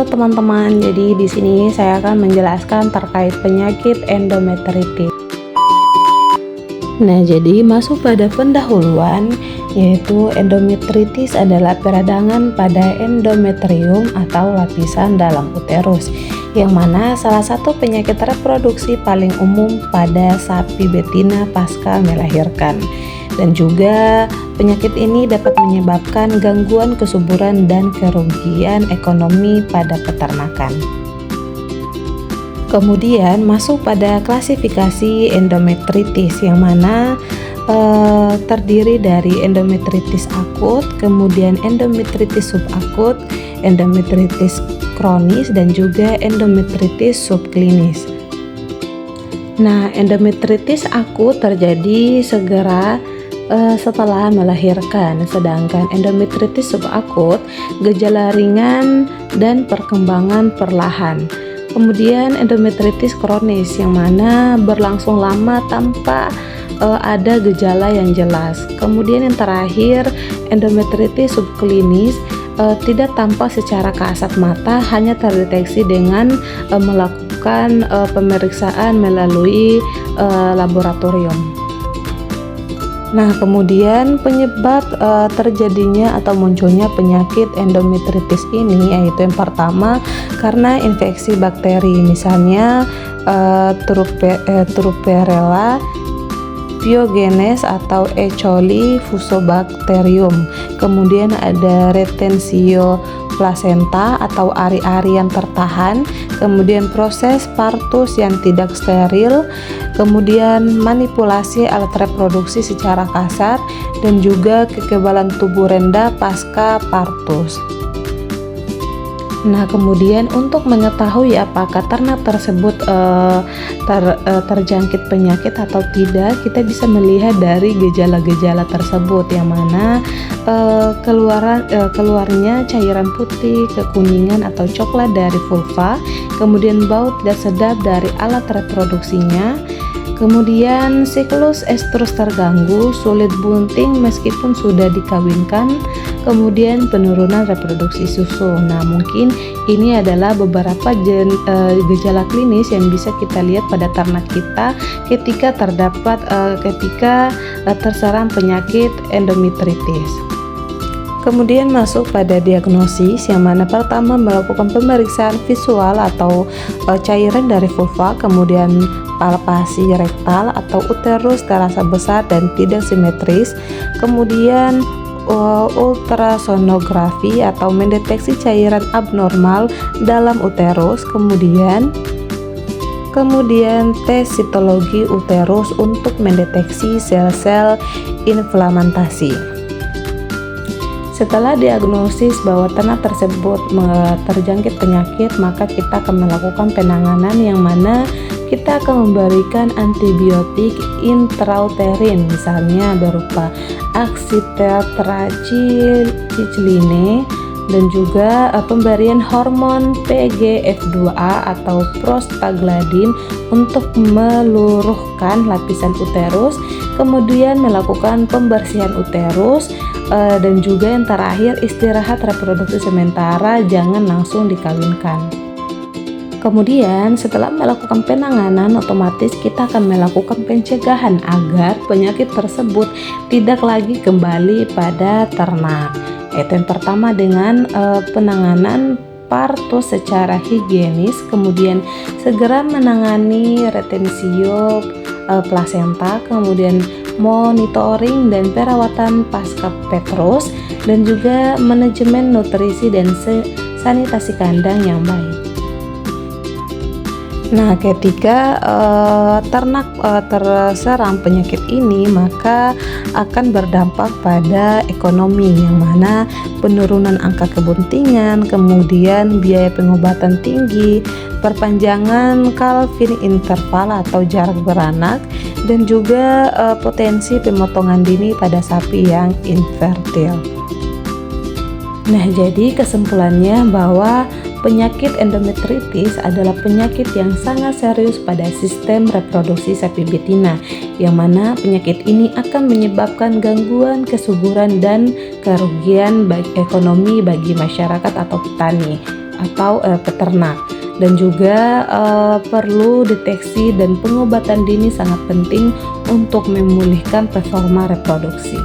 Halo teman-teman, jadi di sini saya akan menjelaskan terkait penyakit endometritis. Nah, jadi masuk pada pendahuluan, yaitu endometritis adalah peradangan pada endometrium atau lapisan dalam uterus, yang mana salah satu penyakit reproduksi paling umum pada sapi betina pasca melahirkan. Dan juga penyakit ini dapat menyebabkan gangguan kesuburan dan kerugian ekonomi pada peternakan. Kemudian masuk pada klasifikasi endometritis, yang mana terdiri dari endometritis akut, kemudian endometritis subakut, endometritis kronis, dan juga endometritis subklinis. Nah, endometritis akut terjadi segera setelah melahirkan, sedangkan endometritis subakut gejala ringan dan perkembangan perlahan. Kemudian endometritis kronis yang mana berlangsung lama tanpa ada gejala yang jelas. Kemudian yang terakhir, endometritis subklinis tidak tampak secara kasat mata, hanya terdeteksi dengan melakukan pemeriksaan melalui laboratorium. Nah, kemudian penyebab terjadinya atau munculnya penyakit endometritis ini yaitu yang pertama karena infeksi bakteri, misalnya Truperella pyogenes atau E. coli fusobacterium. Kemudian ada retensio placenta atau ari-ari yang tertahan, kemudian proses partus yang tidak steril, kemudian manipulasi alat reproduksi secara kasar, dan juga kekebalan tubuh rendah pasca partus. Nah, kemudian untuk mengetahui apakah ternak tersebut terjangkit penyakit atau tidak, kita bisa melihat dari gejala-gejala tersebut, yang mana keluarnya cairan putih, kekuningan atau coklat dari vulva, kemudian bau tidak sedap dari alat reproduksinya, kemudian siklus estrus terganggu, sulit bunting meskipun sudah dikawinkan, kemudian penurunan reproduksi susu. Nah, mungkin ini adalah beberapa gejala klinis yang bisa kita lihat pada ternak kita ketika terserang penyakit endometritis. Kemudian masuk pada diagnosis, yang mana pertama melakukan pemeriksaan visual atau cairan dari vulva, kemudian palpasi rektal atau uterus terasa besar dan tidak simetris, kemudian ultrasonografi atau mendeteksi cairan abnormal dalam uterus, kemudian tes sitologi uterus untuk mendeteksi sel-sel inflamasi. Setelah diagnosis bahwa ternak tersebut terjangkit penyakit, maka kita akan melakukan penanganan, yang mana kita akan memberikan antibiotik intrauterin, misalnya berupa oxytetracycline, dan juga pemberian hormon PGF2A atau prostaglandin untuk meluruhkan lapisan uterus, kemudian melakukan pembersihan uterus, dan juga yang terakhir istirahat reproduksi sementara, jangan langsung dikawinkan. Kemudian setelah melakukan penanganan, otomatis kita akan melakukan pencegahan agar penyakit tersebut tidak lagi kembali pada ternak. Yaitu yang pertama dengan penanganan partus secara higienis, kemudian segera menangani retensio placenta, kemudian monitoring dan perawatan pasca petrus, dan juga manajemen nutrisi dan sanitasi kandang yang baik. Nah, ketika ternak terserang penyakit ini, maka akan berdampak pada ekonomi, yang mana penurunan angka kebuntingan, kemudian biaya pengobatan tinggi, perpanjangan calving interval atau jarak beranak, dan juga potensi pemotongan dini pada sapi yang infertil. Nah, jadi kesimpulannya bahwa penyakit endometritis adalah penyakit yang sangat serius pada sistem reproduksi sapi betina, yang mana penyakit ini akan menyebabkan gangguan kesuburan dan kerugian ekonomi bagi masyarakat atau petani. atau peternak. Dan juga perlu deteksi dan pengobatan dini sangat penting untuk memulihkan performa reproduksi.